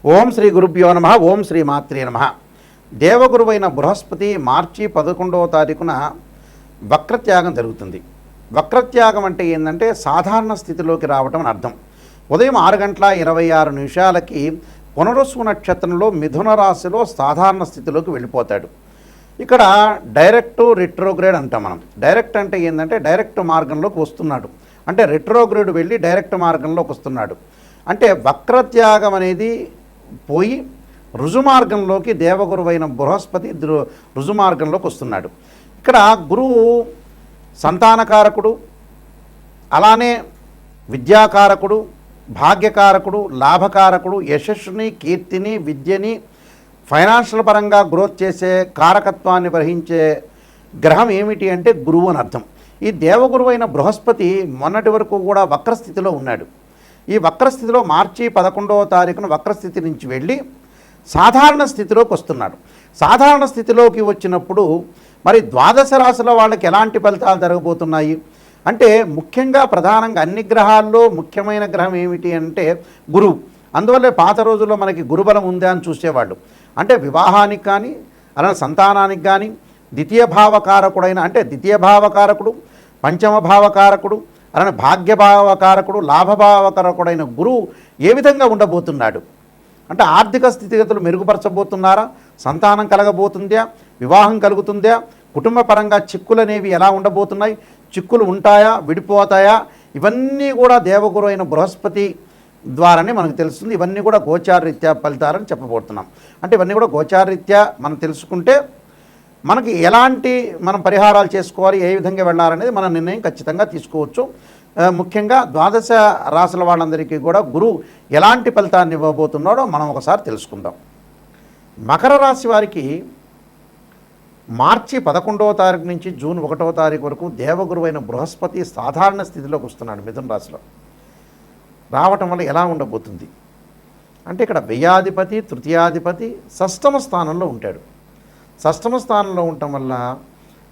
ఓం శ్రీ గురుభ్యో నమ. ఓం శ్రీ మాత్రే నమ. దేవగురువైన బృహస్పతి మార్చి 11వ తారీఖున వక్రత్యాగం జరుగుతుంది. వక్రత్యాగం అంటే ఏంటంటే సాధారణ స్థితిలోకి రావటం అని అర్థం. ఉదయం 6:26 పునరుసు నక్షత్రంలో మిథున రాశిలో సాధారణ స్థితిలోకి వెళ్ళిపోతాడు. ఇక్కడ డైరెక్ట్ రిట్రోగ్రేడ్ అంటాం మనం. డైరెక్ట్ అంటే ఏంటంటే డైరెక్ట్ మార్గంలోకి వస్తున్నాడు, అంటే రిట్రోగ్రేడ్ వెళ్ళి డైరెక్ట్ మార్గంలోకి వస్తున్నాడు. అంటే వక్రత్యాగం అనేది పోయి రుజుమార్గంలోకి దేవగురువైన బృహస్పతి రుజుమార్గంలోకి వస్తున్నాడు. ఇక్కడ గురువు సంతానకారకుడు, అలానే విద్యాకారకుడు, భాగ్యకారకుడు, లాభకారకుడు, యశస్సుని, కీర్తిని, విద్యని, ఫైనాన్షియల్ పరంగా గ్రోత్ చేసే కారకత్వాన్ని వహించే గ్రహం ఏమిటి అంటే గురువు అని అర్థం. ఈ దేవగురువైన బృహస్పతి మొన్నటి వరకు కూడా వక్రస్థితిలో ఉన్నాడు. ఈ వక్రస్థితిలో మార్చి 11వ తారీఖున వక్రస్థితి నుంచి వెళ్ళి సాధారణ స్థితిలోకి వస్తున్నాడు. సాధారణ స్థితిలోకి వచ్చినప్పుడు మరి ద్వాదశ రాశుల వాళ్ళకి ఎలాంటి ఫలితాలు జరగబోతున్నాయి అంటే, ముఖ్యంగా ప్రధానంగా అన్ని గ్రహాల్లో ముఖ్యమైన గ్రహం ఏమిటి అంటే గురువు. అందువల్లే పాత రోజుల్లో మనకి గురుబలం ఉందా అని చూసేవాళ్ళు. అంటే వివాహానికి కానీ అలానే సంతానానికి కానీ ద్వితీయ భావకారకుడైన, అంటే ద్వితీయ భావకారకుడు, పంచమ భావకారకుడు, అలానే భాగ్యభావకారకుడు, లాభభావకారకుడైన గురువు ఏ విధంగా ఉండబోతున్నాడు అంటే, ఆర్థిక స్థితిగతులు మెరుగుపరచబోతున్నారా, సంతానం కలగబోతుందా, వివాహం కలుగుతుందా, కుటుంబ పరంగా చిక్కులు అనేవి ఎలా ఉండబోతున్నాయి, చిక్కులు ఉంటాయా, విడిపోతాయా, ఇవన్నీ కూడా దేవగురు అయిన బృహస్పతి ద్వారానే మనకు తెలుస్తుంది. ఇవన్నీ కూడా గోచారరీత్యా ఫలితాలని చెప్పబోతున్నాం. అంటే ఇవన్నీ కూడా గోచారరీత్యా మనం తెలుసుకుంటే మనకి ఎలాంటి మనం పరిహారాలు చేసుకోవాలి, ఏ విధంగా వెళ్ళాలనేది మన నిర్ణయం ఖచ్చితంగా తీసుకోవచ్చు. ముఖ్యంగా ద్వాదశ రాశుల వాళ్ళందరికీ కూడా గురువు ఎలాంటి ఫలితాన్ని ఇవ్వబోతున్నాడో మనం ఒకసారి తెలుసుకుందాం. మకర రాశి వారికి మార్చి 11వ తారీఖు నుంచి జూన్ 1వ తారీఖు వరకు దేవగురువైన బృహస్పతి సాధారణ స్థితిలోకి వస్తున్నాడు. మిథున రాశిలో రావటం వల్ల ఎలా ఉండబోతుంది అంటే, ఇక్కడ వ్యయాధిపతి, తృతీయాధిపతి షష్టమ స్థానంలో ఉంటాడు. షష్టమ స్థానంలో ఉండటం వల్ల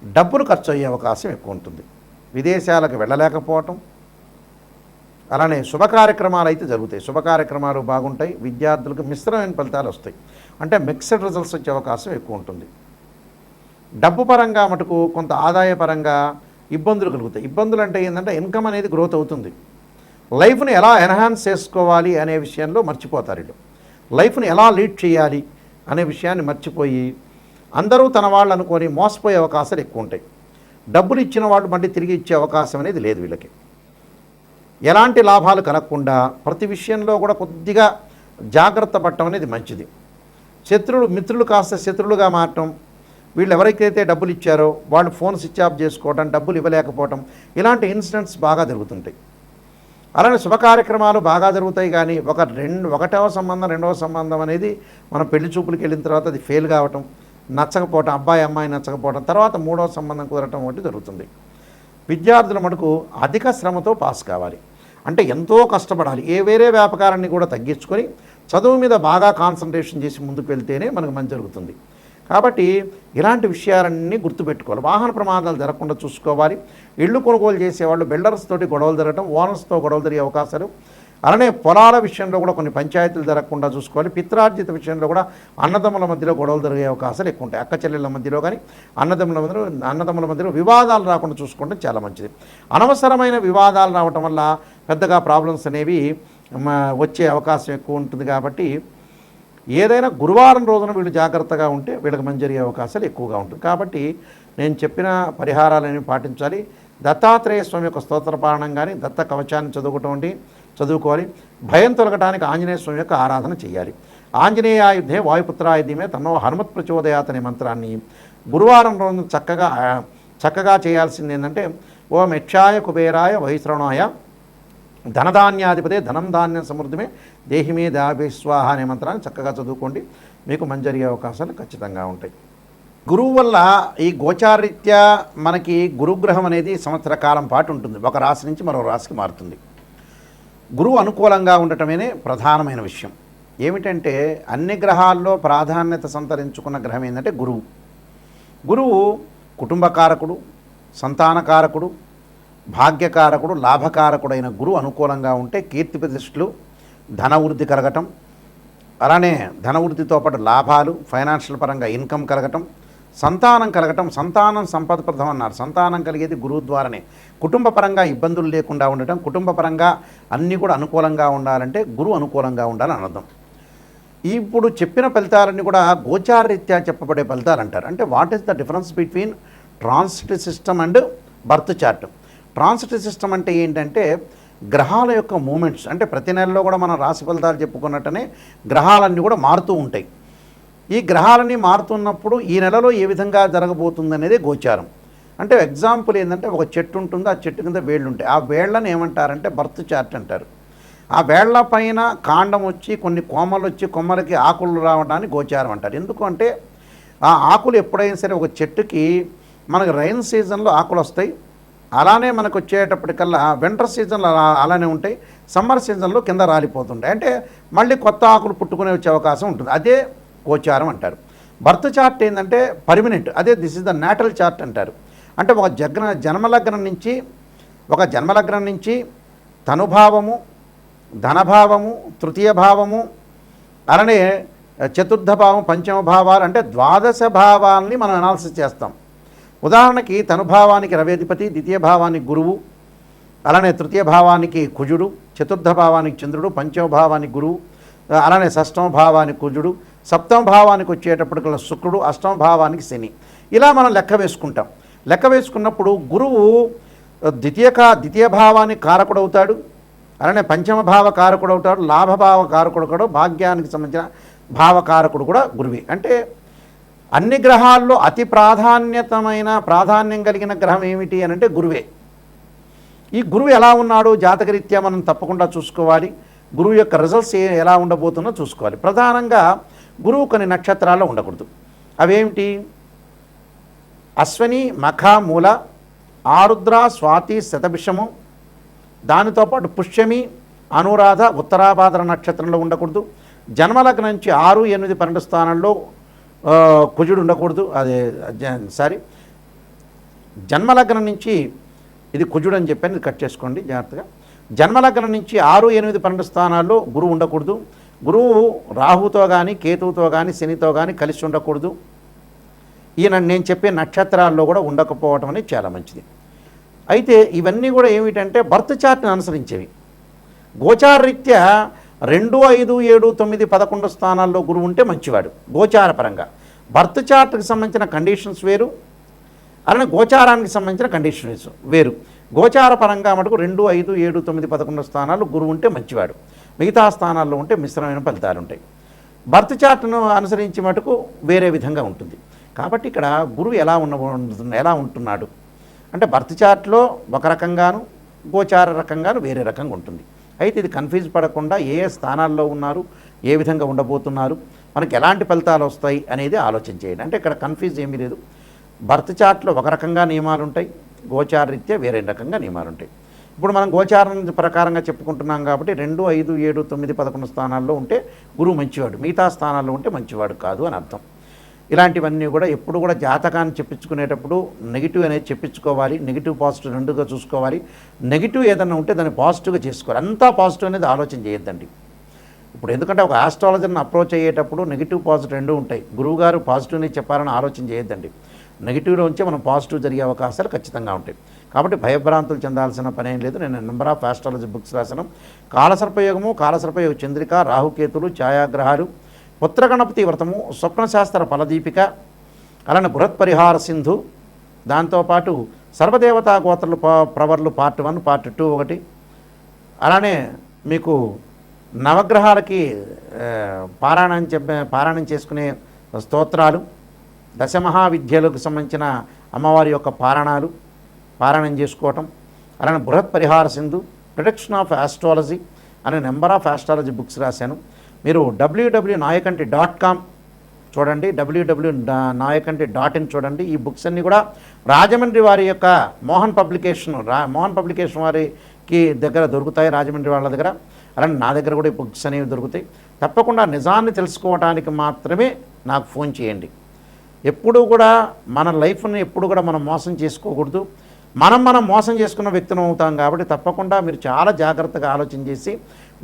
డబ్బులు ఖర్చు అయ్యే అవకాశం ఎక్కువ ఉంటుంది. విదేశాలకు వెళ్ళలేకపోవటం, అలానే శుభ కార్యక్రమాలు అయితే జరుగుతాయి, శుభ కార్యక్రమాలు బాగుంటాయి. విద్యార్థులకు మిశ్రమైన ఫలితాలు వస్తాయి, అంటే మిక్స్డ్ రిజల్ట్స్ వచ్చే అవకాశం ఎక్కువ ఉంటుంది. డబ్బు పరంగా మటుకు కొంత ఆదాయ పరంగా ఇబ్బందులు కలుగుతాయి. ఇబ్బందులు అంటే ఏంటంటే ఇన్కమ్ అనేది గ్రోత్ అవుతుంది. లైఫ్ని ఎలా ఎన్హాన్స్ చేసుకోవాలి అనే విషయంలో మర్చిపోతారు. వీళ్ళు లైఫ్ని ఎలా లీడ్ చేయాలి అనే విషయాన్ని మర్చిపోయి అందరూ తన వాళ్ళు అనుకొని మోసపోయే అవకాశాలు ఎక్కువ ఉంటాయి. డబ్బులు ఇచ్చిన వాళ్ళు మళ్ళీ తిరిగి ఇచ్చే అవకాశం అనేది లేదు వీళ్ళకి. ఎలాంటి లాభాలు కలగకుండా ప్రతి విషయంలో కూడా కొద్దిగా జాగ్రత్త పడటం అనేది మంచిది. మిత్రులు కాస్త శత్రులుగా మారటం, వీళ్ళు ఎవరికైతే డబ్బులు ఇచ్చారో వాళ్ళు ఫోన్ స్విచ్ ఆఫ్ చేసుకోవటం, డబ్బులు ఇవ్వలేకపోవటం, ఇలాంటి ఇన్సిడెంట్స్ బాగా జరుగుతుంటాయి. అలానే శుభ కార్యక్రమాలు బాగా జరుగుతాయి, కానీ ఒకటవ సంబంధం, రెండవ సంబంధం అనేది మనం పెళ్లి చూపులకు వెళ్ళిన తర్వాత అది ఫెయిల్ కావటం, నచ్చకపోవటం, అబ్బాయి అమ్మాయి నచ్చకపోవటం, తర్వాత మూడవ సంబంధం కుదరటం వంటి జరుగుతుంది. విద్యార్థుల మటుకు అధిక శ్రమతో పాస్ కావాలి, అంటే ఎంతో కష్టపడాలి. వేరే వ్యాపకారాన్ని కూడా తగ్గించుకొని చదువు మీద బాగా కాన్సన్ట్రేషన్ చేసి ముందుకు వెళ్తేనే మనకు మంచి జరుగుతుంది. కాబట్టి ఇలాంటి విషయాలన్నీ గుర్తుపెట్టుకోవాలి. వాహన ప్రమాదాలు జరగకుండా చూసుకోవాలి. ఇళ్ళు కొనుగోలు చేసేవాళ్ళు బిల్డర్స్ తోటి గొడవలు జరగడం, ఓనర్స్తో గొడవలు జరిగే అవకాశాలు, అలానే పొలాల విషయంలో కూడా కొన్ని పంచాయతీలు జరగకుండా చూసుకోవాలి. పిత్రార్జిత విషయంలో కూడా అన్నదమ్ముల మధ్యలో గొడవలు జరిగే అవకాశాలు ఎక్కువ ఉంటాయి. అక్క చెల్లెళ్ళ మధ్యలో కానీ అన్నదమ్ముల మధ్యలో వివాదాలు రాకుండా చూసుకుంటే చాలా మంచిది. అనవసరమైన వివాదాలు రావటం వల్ల పెద్దగా ప్రాబ్లమ్స్ అనేవి వచ్చే అవకాశం ఎక్కువ ఉంటుంది. కాబట్టి ఏదైనా గురువారం రోజున వీళ్ళు జాగ్రత్తగా ఉంటే వీళ్ళకి మంచి జరిగే అవకాశాలు ఎక్కువగా ఉంటుంది. కాబట్టి నేను చెప్పిన పరిహారాలన్నీ పాటించాలి. దత్తాత్రేయ స్వామి యొక్క స్తోత్ర పారాయణం కానీ, దత్త కవచాన్ని చదువుకోవాలి. భయం తొలగడానికి ఆంజనేయ స్వామి యొక్క ఆరాధన చేయాలి. ఆంజనేయాయుధే వాయుపుత్రాయుధమే తన్నో హనుమత్ ప్రచోదయాత్ అనే మంత్రాన్ని గురువారం రోజు చక్కగా చేయాల్సింది ఏంటంటే, ఓం యక్షాయ కుబేరాయ వైశ్రవణాయ ధనధాన్యాధిపతే ధనం ధాన్య సమృద్ధిమే దేహిమే దాభిస్వాహ అనే మంత్రాన్ని చక్కగా చదువుకోండి. మీకు మంచి జరిగే అవకాశాలు ఖచ్చితంగా ఉంటాయి. గురువు వల్ల ఈ గోచారరీత్యా మనకి గురుగ్రహం అనేది సంవత్సర కాలం పాటు ఉంటుంది. ఒక రాశి నుంచి మరో రాశికి మారుతుంది. గురువు అనుకూలంగా ఉండటమే ప్రధానమైన విషయం. ఏమిటంటే అన్ని గ్రహాల్లో ప్రాధాన్యత సంతరించుకున్న గ్రహం ఏంటంటే గురువు. గురువు కుటుంబకారకుడు, సంతానకారకుడు, భాగ్యకారకుడు, లాభకారకుడైన గురువు అనుకూలంగా ఉంటే కీర్తి ప్రతిష్టలు, ధన వృద్ధి కలగటం, అలానే ధనవృద్ధితో పాటు లాభాలు, ఫైనాన్షియల్ పరంగా ఇన్కమ్ కలగటం, సంతానం కలగటం. సంతానం సంపదప్రదం అన్నారు. సంతానం కలిగేది గురువు ద్వారానే. కుటుంబ పరంగా ఇబ్బందులు లేకుండా ఉండటం, కుటుంబ పరంగా అన్నీ కూడా అనుకూలంగా ఉండాలంటే గురువు అనుకూలంగా ఉండాలని అర్థం. ఇప్పుడు చెప్పిన ఫలితాలన్నీ కూడా గోచారరీత్యా చెప్పబడే ఫలితాలు అంటారు. అంటే what is the difference between transit system and birth chart? Transit system అంటే ఏంటంటే గ్రహాల యొక్క మూమెంట్స్. అంటే ప్రతి నెలలో కూడా మనం రాశి ఫలితాలు చెప్పుకున్నట్టనే గ్రహాలన్నీ కూడా మారుతూ ఉంటాయి. ఈ గ్రహాలన్నీ మారుతున్నప్పుడు ఈ నెలలో ఏ విధంగా జరగబోతుంది అనేది గోచారం. అంటే ఎగ్జాంపుల్ ఏంటంటే ఒక చెట్టు ఉంటుంది, ఆ చెట్టు కింద వేళ్ళు ఉంటాయి. ఆ వేళ్ళని ఏమంటారంటే బర్త్ చార్ట్ అంటారు. ఆ వేళ్ల పైన కాండం వచ్చి కొన్ని కొమ్మలు వచ్చి కొమ్మలకి ఆకులు రావడానికి గోచారం అంటారు. ఎందుకంటే ఆ ఆకులు ఎప్పుడైనా సరే ఒక చెట్టుకి మనకు రైన్ సీజన్లో ఆకులు వస్తాయి, అలానే మనకు వచ్చేటప్పటికల్లా వింటర్ సీజన్లో అలానే ఉంటాయి, సమ్మర్ సీజన్లో కింద రాలిపోతుంటాయి. అంటే మళ్ళీ కొత్త ఆకులు పుట్టుకునే వచ్చే అవకాశం ఉంటుంది. అదే గోచారం అంటారు. బర్త్ చార్ట్ ఏంటంటే పర్మినెంట్. అదే this is the natal chart అంటారు. అంటే ఒక జన్మలగ్నం నుంచి తనుభావము, ధనభావము, తృతీయ భావము, అలానే చతుర్థ భావం, పంచమ భావాలు, అంటే ద్వాదశ భావాలని మనం అనాలిసిస్ చేస్తాం. ఉదాహరణకి తనుభావానికి రవేధిపతి, ద్వితీయ భావానికి గురువు, అలానే తృతీయ భావానికి కుజుడు, చతుర్థ భావానికి చంద్రుడు, పంచమ భావానికి గురువు, అలానే షష్టమ భావానికి కుజుడు, సప్తమ భావానికి వచ్చేటప్పటికల్లా శుక్రుడు, అష్టమ భావానికి శని. ఇలా మనం లెక్క వేసుకుంటాం. లెక్క వేసుకున్నప్పుడు గురువు ద్వితీయ భావానికి కారకుడు అవుతాడు, అలానే పంచమ భావ కారకుడు అవుతాడు, లాభభావ కారకుడు కూడా, భాగ్యానికి సంబంధించిన భావకారకుడు కూడా గురువే. అంటే అన్ని గ్రహాల్లో అతి ప్రాధాన్యం కలిగిన గ్రహం ఏమిటి అని అంటే గురువే. ఈ గురువు ఎలా ఉన్నాడు జాతకరీత్యా మనం తప్పకుండా చూసుకోవాలి. గురువు యొక్క రిజల్ట్స్ ఎలా ఉండబోతుందో చూసుకోవాలి. ప్రధానంగా గురువు కొన్ని నక్షత్రాల్లో ఉండకూడదు. అవేమిటి? అశ్విని, మఖ, మూల, ఆరుద్ర, స్వాతి, శతభిషము, దానితో పాటు పుష్యమి, అనురాధ, ఉత్తరాభాద్ర నక్షత్రంలో ఉండకూడదు. జన్మలగ్నం నుంచి 6, 8, 12 స్థానంలో కుజుడు ఉండకూడదు. జన్మలగ్నం నుంచి, ఇది కుజుడు అని చెప్పాను, ఇది కట్ చేసుకోండి జాగ్రత్తగా. జన్మలగ్నం నుంచి 6, 8, 12 స్థానాల్లో గురువు ఉండకూడదు. గురువు రాహుతో కానీ, కేతువుతో కానీ, శనితో కానీ కలిసి ఉండకూడదు. నేను చెప్పే నక్షత్రాల్లో కూడా ఉండకపోవటం అనేది చాలా మంచిది. అయితే ఇవన్నీ కూడా ఏమిటంటే బర్త్ చార్ట్ని అనుసరించేవి. గోచారరీత్యా 2, 5, 7, 9, 11 స్థానాల్లో గురువు ఉంటే మంచివాడు గోచారపరంగా. బర్త్ చార్ట్కి సంబంధించిన కండిషన్స్ వేరు, అలానే గోచారానికి సంబంధించిన కండిషన్స్ వేరు. గోచార పరంగా మటుకు 2, 5, 7, 9, 11 స్థానాలు గురువు ఉంటే మంచివాడు, మిగతా స్థానాల్లో ఉంటే మిశ్రమైన ఫలితాలు ఉంటాయి. బర్త్ చార్ట్ను అనుసరించి మటుకు వేరే విధంగా ఉంటుంది. కాబట్టి ఇక్కడ గురువు ఎలా ఉంటున్నాడు అంటే బర్త్ చార్ట్లో ఒక రకంగాను, గోచార రకంగాను వేరే రకంగా ఉంటుంది. అయితే ఇది కన్ఫ్యూజ్ పడకుండా ఏ స్థానాల్లో ఉన్నారు, ఏ విధంగా ఉండబోతున్నారు, మనకి ఎలాంటి ఫలితాలు వస్తాయి అనేది ఆలోచన చేయండి. అంటే ఇక్కడ కన్ఫ్యూజ్ ఏమీ లేదు. బర్త్ చార్ట్లో ఒక రకంగా నియమాలు ఉంటాయి, గోచార రీత్యా వేరే రకంగా నియమాలు ఉంటాయి. ఇప్పుడు మనం గోచారం ప్రకారంగా చెప్పుకుంటున్నాం కాబట్టి 2, 5, 7, 9, 11 స్థానాల్లో ఉంటే గురువు మంచివాడు, మిగతా స్థానాల్లో ఉంటే మంచివాడు కాదు అని అర్థం. ఇలాంటివన్నీ కూడా ఎప్పుడు కూడా జాతకాన్ని చెప్పించుకునేటప్పుడు నెగిటివ్ అనేది చెప్పించుకోవాలి, నెగిటివ్ పాజిటివ్ రెండుగా చూసుకోవాలి. నెగిటివ్ ఏదైనా ఉంటే దాన్ని పాజిటివ్గా చేసుకోవాలి. అంతా పాజిటివ్ అనేది ఆలోచన చేయొద్దండి. ఇప్పుడు ఎందుకంటే ఒక ఆస్ట్రాలజర్ని అప్రోచ్ అయ్యేటప్పుడు నెగిటివ్ పాజిటివ్ రెండూ ఉంటాయి. గురువుగారు పాజిటివ్ని చెప్పాలని ఆలోచన చేయొద్దండి. నెగిటివ్లో ఉంచే మనం పాజిటివ్ జరిగే అవకాశాలు ఖచ్చితంగా ఉంటాయి. కాబట్టి భయభ్రాంతులు చెందాల్సిన పని ఏం లేదు. నేను నెంబర్ ఆఫ్ ఆస్ట్రాలజీ బుక్స్ రాశాను. కాలసర్పయోగము, కాలసర్పయోగ చంద్రిక, రాహుకేతులు, ఛాయాగ్రహాలు, పుత్రగణపతి వ్రతము, స్వప్నశాస్త్ర ఫలదీపిక, అలానే బృహత్పరిహార సింధు, దాంతోపాటు సర్వదేవతా గోత్రలు ప్రవర్లు పార్ట్ 1, పార్ట్ 2 ఒకటి, అలానే మీకు నవగ్రహాలకి పారాయణం చేసుకునే స్తోత్రాలు, దశమహావిద్యలకు సంబంధించిన అమ్మవారి యొక్క పారాయణం చేసుకోవటం, అలానే బృహత్పరిహార సింధు, ప్రొటెక్షన్ ఆఫ్ ఆస్ట్రాలజీ అనే నెంబర్ ఆఫ్ ఆస్ట్రాలజీ బుక్స్ రాశాను. మీరు www.nayakanti.com చూడండి, www.nayakanti.in చూడండి. ఈ బుక్స్ అన్నీ కూడా రాజమండ్రి వారి యొక్క మోహన్ పబ్లికేషన్ వారికి దగ్గర దొరుకుతాయి, రాజమండ్రి వాళ్ళ దగ్గర. అలానే నా దగ్గర కూడా ఈ బుక్స్ అనేవి దొరుకుతాయి. తప్పకుండా నిజాన్ని తెలుసుకోవడానికి మాత్రమే నాకు ఫోన్ చేయండి. ఎప్పుడూ కూడా మన లైఫ్ని ఎప్పుడు కూడా మనం మోసం చేసుకోకూడదు. మనం మోసం చేసుకున్న వ్యక్తులం అవుతాం. కాబట్టి తప్పకుండా మీరు చాలా జాగ్రత్తగా ఆలోచన చేసి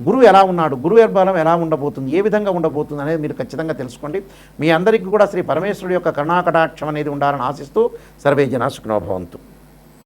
గురువు ఎలా ఉన్నాడు, గురువు బలం ఎలా ఉండబోతుంది, ఏ విధంగా ఉండబోతుంది అనేది మీరు ఖచ్చితంగా తెలుసుకోండి. మీ అందరికీ కూడా శ్రీ పరమేశ్వరుడి యొక్క కరుణాకటాక్షం అనేది ఉండాలని ఆశిస్తూ సర్వే జనా సుఖినో భవంతు.